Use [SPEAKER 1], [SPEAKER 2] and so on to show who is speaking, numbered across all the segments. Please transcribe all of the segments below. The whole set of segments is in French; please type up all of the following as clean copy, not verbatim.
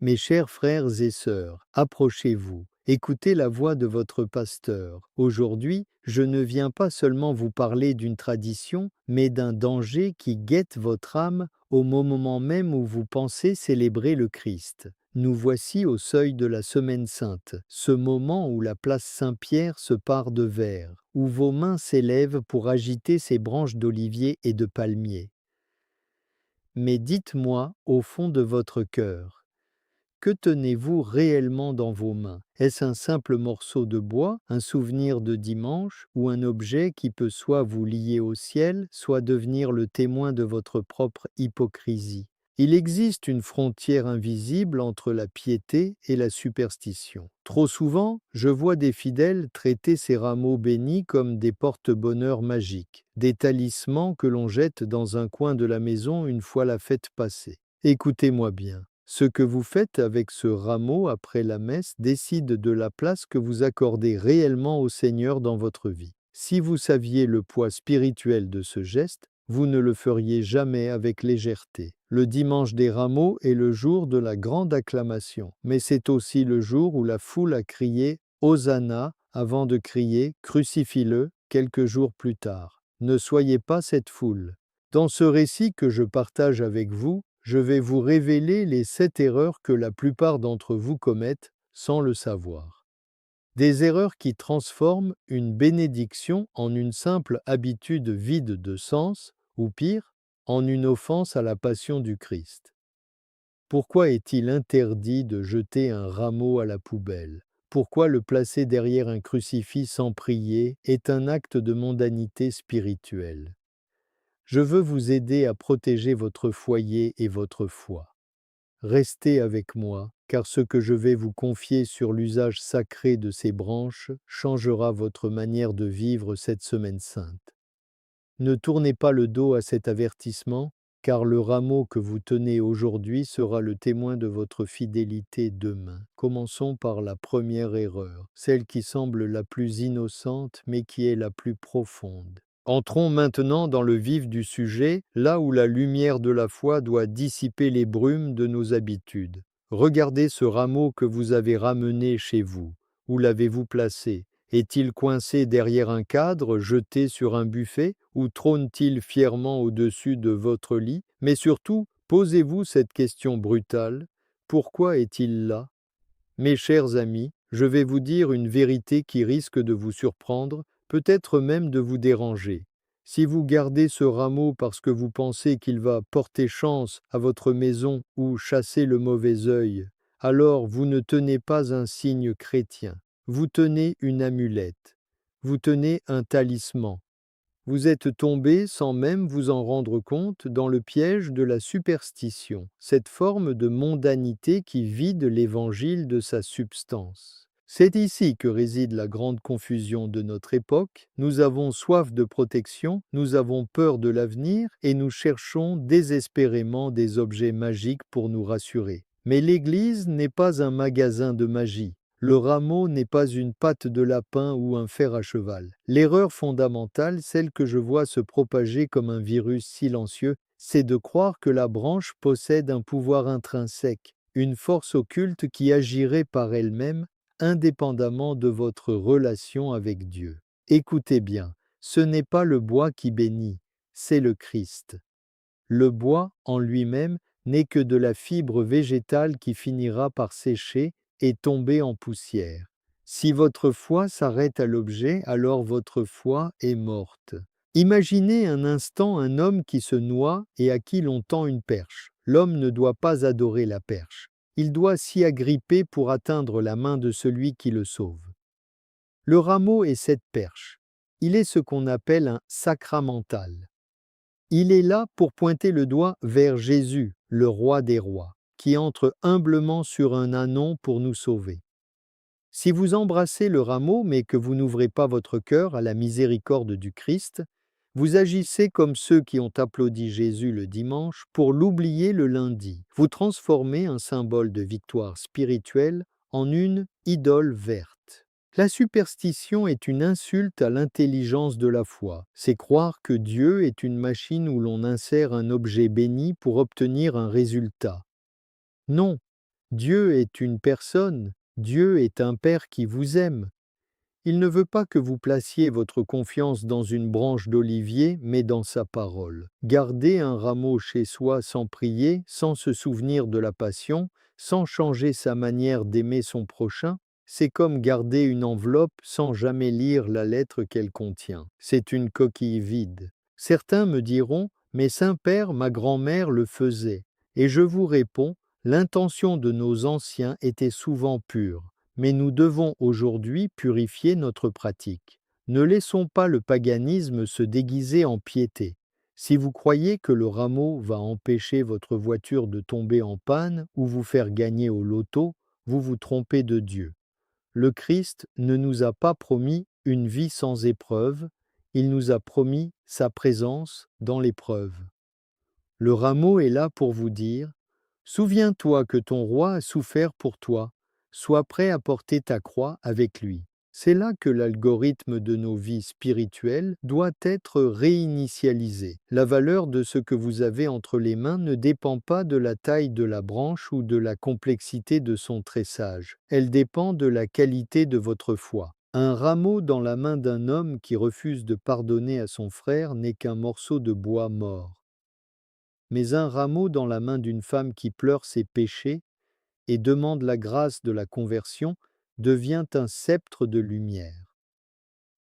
[SPEAKER 1] Mes chers frères et sœurs, approchez-vous, écoutez la voix de votre pasteur. Aujourd'hui, je ne viens pas seulement vous parler d'une tradition, mais d'un danger qui guette votre âme au moment même où vous pensez célébrer le Christ. Nous voici au seuil de la Semaine sainte, ce moment où la place Saint-Pierre se pare de vert, où vos mains s'élèvent pour agiter ces branches d'olivier et de palmier. Mais dites-moi, au fond de votre cœur, que tenez-vous réellement dans vos mains? Est-ce un simple morceau de bois, un souvenir de dimanche, ou un objet qui peut soit vous lier au ciel, soit devenir le témoin de votre propre hypocrisie? Il existe une frontière invisible entre la piété et la superstition. Trop souvent, je vois des fidèles traiter ces rameaux bénis comme des porte-bonheur magiques, des talismans que l'on jette dans un coin de la maison une fois la fête passée. Écoutez-moi bien. Ce que vous faites avec ce rameau après la messe décide de la place que vous accordez réellement au Seigneur dans votre vie. Si vous saviez le poids spirituel de ce geste, vous ne le feriez jamais avec légèreté. Le dimanche des rameaux est le jour de la grande acclamation, mais c'est aussi le jour où la foule a crié « Hosanna » avant de crier « Crucifie-le » quelques jours plus tard. Ne soyez pas cette foule. Dans ce récit que je partage avec vous, je vais vous révéler les 7 erreurs que la plupart d'entre vous commettent sans le savoir. Des erreurs qui transforment une bénédiction en une simple habitude vide de sens, ou pire, en une offense à la passion du Christ. Pourquoi est-il interdit de jeter un rameau à la poubelle? Pourquoi le placer derrière un crucifix sans prier est un acte de mondanité spirituelle? Je veux vous aider à protéger votre foyer et votre foi. Restez avec moi, car ce que je vais vous confier sur l'usage sacré de ces branches changera votre manière de vivre cette semaine sainte. Ne tournez pas le dos à cet avertissement, car le rameau que vous tenez aujourd'hui sera le témoin de votre fidélité demain. Commençons par la première erreur, celle qui semble la plus innocente, mais qui est la plus profonde. Entrons maintenant dans le vif du sujet, là où la lumière de la foi doit dissiper les brumes de nos habitudes. Regardez ce rameau que vous avez ramené chez vous. Où l'avez-vous placé? Est-il coincé derrière un cadre, jeté sur un buffet, ou trône-t-il fièrement au-dessus de votre lit? Mais surtout, posez-vous cette question brutale, pourquoi est-il là? Mes chers amis, je vais vous dire une vérité qui risque de vous surprendre, peut-être même de vous déranger. Si vous gardez ce rameau parce que vous pensez qu'il va porter chance à votre maison ou chasser le mauvais œil, alors vous ne tenez pas un signe chrétien, vous tenez une amulette, vous tenez un talisman. Vous êtes tombé, sans même vous en rendre compte, dans le piège de la superstition, cette forme de mondanité qui vide l'Évangile de sa substance. C'est ici que réside la grande confusion de notre époque. Nous avons soif de protection, nous avons peur de l'avenir et nous cherchons désespérément des objets magiques pour nous rassurer. Mais l'Église n'est pas un magasin de magie. Le rameau n'est pas une patte de lapin ou un fer à cheval. L'erreur fondamentale, celle que je vois se propager comme un virus silencieux, c'est de croire que la branche possède un pouvoir intrinsèque, une force occulte qui agirait par elle-même, indépendamment de votre relation avec Dieu. Écoutez bien, ce n'est pas le bois qui bénit, c'est le Christ. Le bois, en lui-même, n'est que de la fibre végétale qui finira par sécher et tomber en poussière. Si votre foi s'arrête à l'objet, alors votre foi est morte. Imaginez un instant un homme qui se noie et à qui l'on tend une perche. L'homme ne doit pas adorer la perche. Il doit s'y agripper pour atteindre la main de celui qui le sauve. Le rameau est cette perche. Il est ce qu'on appelle un sacramental. Il est là pour pointer le doigt vers Jésus, le roi des rois, qui entre humblement sur un ânon pour nous sauver. Si vous embrassez le rameau mais que vous n'ouvrez pas votre cœur à la miséricorde du Christ, vous agissez comme ceux qui ont applaudi Jésus le dimanche pour l'oublier le lundi. Vous transformez un symbole de victoire spirituelle en une idole verte. La superstition est une insulte à l'intelligence de la foi. C'est croire que Dieu est une machine où l'on insère un objet béni pour obtenir un résultat. Non, Dieu est une personne, Dieu est un Père qui vous aime. Il ne veut pas que vous placiez votre confiance dans une branche d'olivier, mais dans sa parole. Garder un rameau chez soi sans prier, sans se souvenir de la passion, sans changer sa manière d'aimer son prochain, c'est comme garder une enveloppe sans jamais lire la lettre qu'elle contient. C'est une coquille vide. Certains me diront, mais Saint-Père, ma grand-mère le faisait. Et je vous réponds, l'intention de nos anciens était souvent pure. Mais nous devons aujourd'hui purifier notre pratique. Ne laissons pas le paganisme se déguiser en piété. Si vous croyez que le rameau va empêcher votre voiture de tomber en panne ou vous faire gagner au loto, vous vous trompez de Dieu. Le Christ ne nous a pas promis une vie sans épreuve, il nous a promis sa présence dans l'épreuve. Le rameau est là pour vous dire « Souviens-toi que ton roi a souffert pour toi, sois prêt à porter ta croix avec lui ». C'est là que l'algorithme de nos vies spirituelles doit être réinitialisé. La valeur de ce que vous avez entre les mains ne dépend pas de la taille de la branche ou de la complexité de son tressage. Elle dépend de la qualité de votre foi. Un rameau dans la main d'un homme qui refuse de pardonner à son frère n'est qu'un morceau de bois mort. Mais un rameau dans la main d'une femme qui pleure ses péchés et demande la grâce de la conversion devient un sceptre de lumière.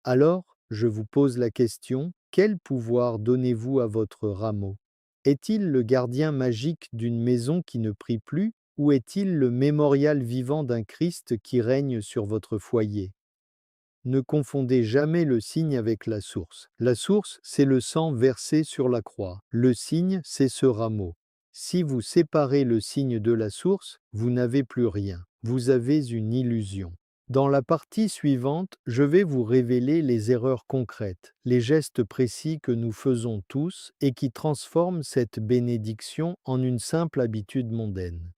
[SPEAKER 1] Alors, je vous pose la question, quel pouvoir donnez-vous à votre rameau? Est-il le gardien magique d'une maison qui ne prie plus, ou est-il le mémorial vivant d'un Christ qui règne sur votre foyer? Ne confondez jamais le signe avec la source. La source, c'est le sang versé sur la croix. Le signe, c'est ce rameau. Si vous séparez le signe de la source, vous n'avez plus rien. Vous avez une illusion. Dans la partie suivante, je vais vous révéler les erreurs concrètes, les gestes précis que nous faisons tous et qui transforment cette bénédiction en une simple habitude mondaine.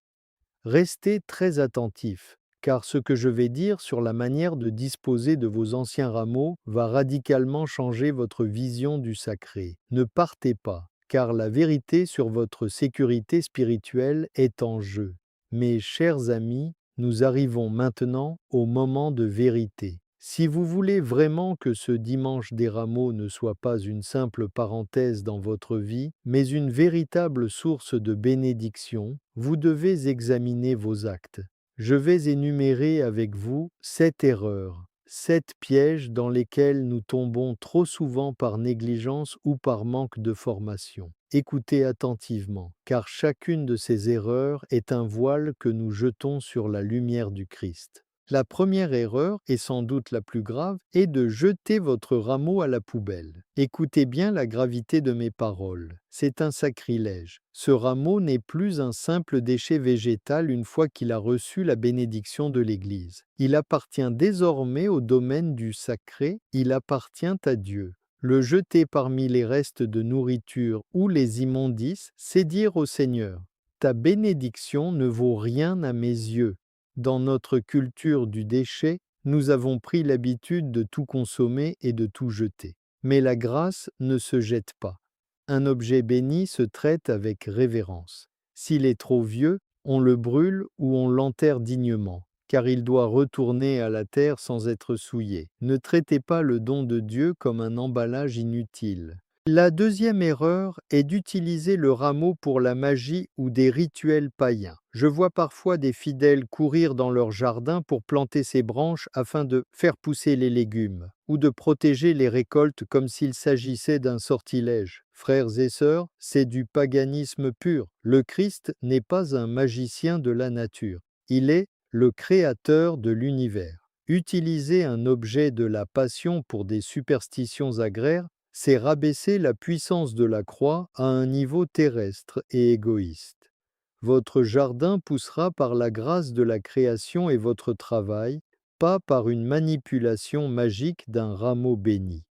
[SPEAKER 1] Restez très attentifs, car ce que je vais dire sur la manière de disposer de vos anciens rameaux va radicalement changer votre vision du sacré. Ne partez pas, car la vérité sur votre sécurité spirituelle est en jeu. Mes chers amis, nous arrivons maintenant au moment de vérité. Si vous voulez vraiment que ce dimanche des rameaux ne soit pas une simple parenthèse dans votre vie, mais une véritable source de bénédiction, vous devez examiner vos actes. Je vais énumérer avec vous 7 erreurs, 7 pièges dans lesquels nous tombons trop souvent par négligence ou par manque de formation. Écoutez attentivement, car chacune de ces erreurs est un voile que nous jetons sur la lumière du Christ. La première erreur, et sans doute la plus grave, est de jeter votre rameau à la poubelle. Écoutez bien la gravité de mes paroles. C'est un sacrilège. Ce rameau n'est plus un simple déchet végétal une fois qu'il a reçu la bénédiction de l'Église. Il appartient désormais au domaine du sacré, il appartient à Dieu. Le jeter parmi les restes de nourriture ou les immondices, c'est dire au Seigneur, « Ta bénédiction ne vaut rien à mes yeux. » Dans notre culture du déchet, nous avons pris l'habitude de tout consommer et de tout jeter. Mais la grâce ne se jette pas. Un objet béni se traite avec révérence. S'il est trop vieux, on le brûle ou on l'enterre dignement, car il doit retourner à la terre sans être souillé. Ne traitez pas le don de Dieu comme un emballage inutile. La deuxième erreur est d'utiliser le rameau pour la magie ou des rituels païens. Je vois parfois des fidèles courir dans leur jardin pour planter ces branches afin de faire pousser les légumes ou de protéger les récoltes comme s'il s'agissait d'un sortilège. Frères et sœurs, c'est du paganisme pur. Le Christ n'est pas un magicien de la nature. Il est le créateur de l'univers. Utiliser un objet de la passion pour des superstitions agraires, c'est rabaisser la puissance de la croix à un niveau terrestre et égoïste. Votre jardin poussera par la grâce de la création et votre travail, pas par une manipulation magique d'un rameau béni.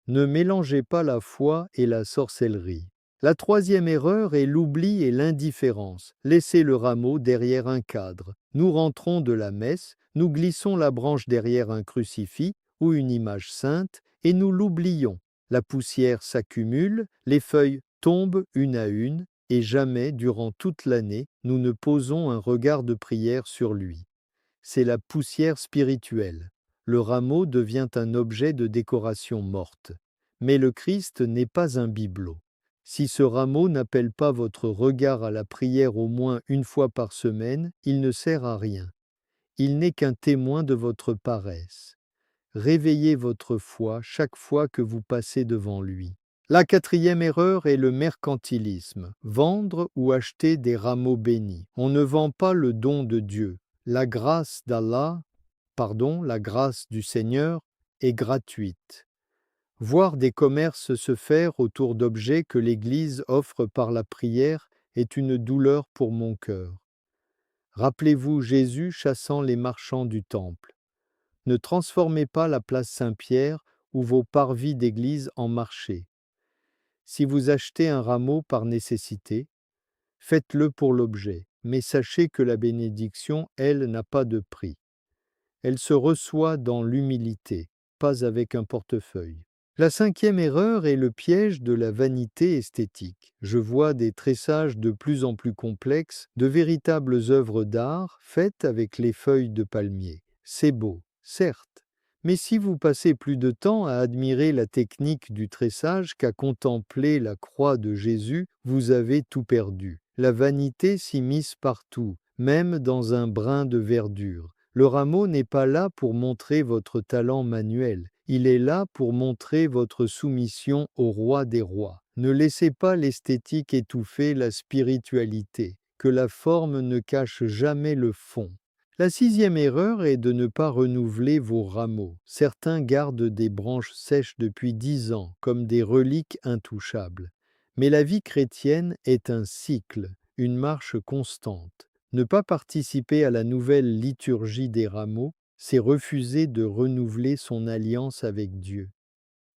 [SPEAKER 1] Ne mélangez pas la foi et la sorcellerie. La troisième erreur est l'oubli et l'indifférence. Laissez le rameau derrière un cadre. Nous rentrons de la messe, nous glissons la branche derrière un crucifix ou une image sainte et nous l'oublions. La poussière s'accumule, les feuilles tombent une à une et jamais, durant toute l'année, nous ne posons un regard de prière sur lui. C'est la poussière spirituelle. Le rameau devient un objet de décoration morte. Mais le Christ n'est pas un bibelot. Si ce rameau n'appelle pas votre regard à la prière au moins une fois par semaine, il ne sert à rien. Il n'est qu'un témoin de votre paresse. Réveillez votre foi chaque fois que vous passez devant lui. La quatrième erreur est le mercantilisme, vendre ou acheter des rameaux bénis. On ne vend pas le don de Dieu. La grâce la grâce du Seigneur est gratuite. Voir des commerces se faire autour d'objets que l'Église offre par la prière est une douleur pour mon cœur. Rappelez-vous Jésus chassant les marchands du temple. Ne transformez pas la place Saint-Pierre ou vos parvis d'église en marché. Si vous achetez un rameau par nécessité, faites-le pour l'objet, mais sachez que la bénédiction, elle, n'a pas de prix. Elle se reçoit dans l'humilité, pas avec un portefeuille. La cinquième erreur est le piège de la vanité esthétique. Je vois des tressages de plus en plus complexes, de véritables œuvres d'art faites avec les feuilles de palmier. C'est beau, certes, mais si vous passez plus de temps à admirer la technique du tressage qu'à contempler la croix de Jésus, vous avez tout perdu. La vanité s'immisce partout, même dans un brin de verdure. Le rameau n'est pas là pour montrer votre talent manuel, il est là pour montrer votre soumission au roi des rois. Ne laissez pas l'esthétique étouffer la spiritualité, que la forme ne cache jamais le fond. La sixième erreur est de ne pas renouveler vos rameaux. Certains gardent des branches sèches depuis 10 ans, comme des reliques intouchables. Mais la vie chrétienne est un cycle, une marche constante. Ne pas participer à la nouvelle liturgie des rameaux, c'est refuser de renouveler son alliance avec Dieu.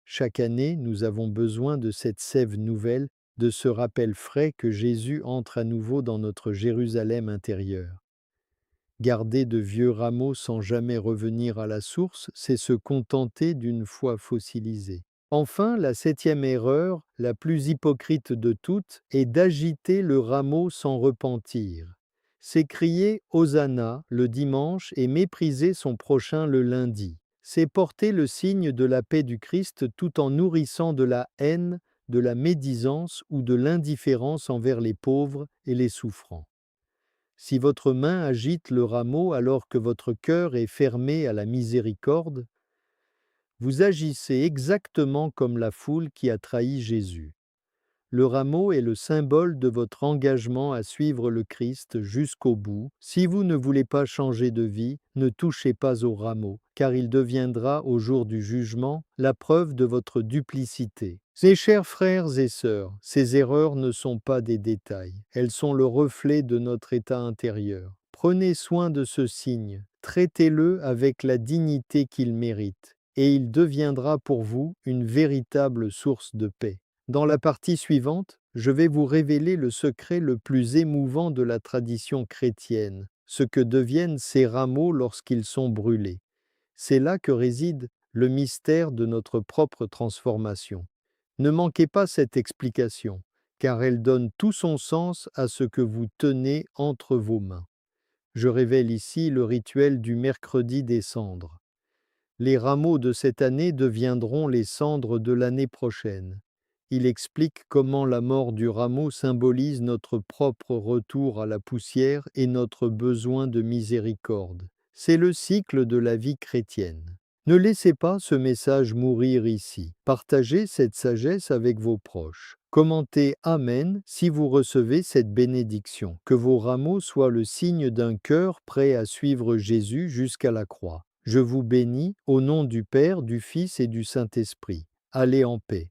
[SPEAKER 1] Chaque année, nous avons besoin de cette sève nouvelle, de ce rappel frais que Jésus entre à nouveau dans notre Jérusalem intérieure. Garder de vieux rameaux sans jamais revenir à la source, c'est se contenter d'une foi fossilisée. Enfin, la septième erreur, la plus hypocrite de toutes, est d'agiter le rameau sans repentir. C'est crier Hosanna le dimanche et mépriser son prochain le lundi. C'est porter le signe de la paix du Christ tout en nourrissant de la haine, de la médisance ou de l'indifférence envers les pauvres et les souffrants. Si votre main agite le rameau alors que votre cœur est fermé à la miséricorde, vous agissez exactement comme la foule qui a trahi Jésus. Le rameau est le symbole de votre engagement à suivre le Christ jusqu'au bout. Si vous ne voulez pas changer de vie, ne touchez pas au rameau, car il deviendra au jour du jugement la preuve de votre duplicité. Mes chers frères et sœurs, ces erreurs ne sont pas des détails, elles sont le reflet de notre état intérieur. Prenez soin de ce signe, traitez-le avec la dignité qu'il mérite, et il deviendra pour vous une véritable source de paix. Dans la partie suivante, je vais vous révéler le secret le plus émouvant de la tradition chrétienne, ce que deviennent ces rameaux lorsqu'ils sont brûlés. C'est là que réside le mystère de notre propre transformation. Ne manquez pas cette explication, car elle donne tout son sens à ce que vous tenez entre vos mains. Je révèle ici le rituel du mercredi des cendres. Les rameaux de cette année deviendront les cendres de l'année prochaine. Il explique comment la mort du rameau symbolise notre propre retour à la poussière et notre besoin de miséricorde. C'est le cycle de la vie chrétienne. Ne laissez pas ce message mourir ici. Partagez cette sagesse avec vos proches. Commentez Amen si vous recevez cette bénédiction. Que vos rameaux soient le signe d'un cœur prêt à suivre Jésus jusqu'à la croix. Je vous bénis au nom du Père, du Fils et du Saint-Esprit. Allez en paix.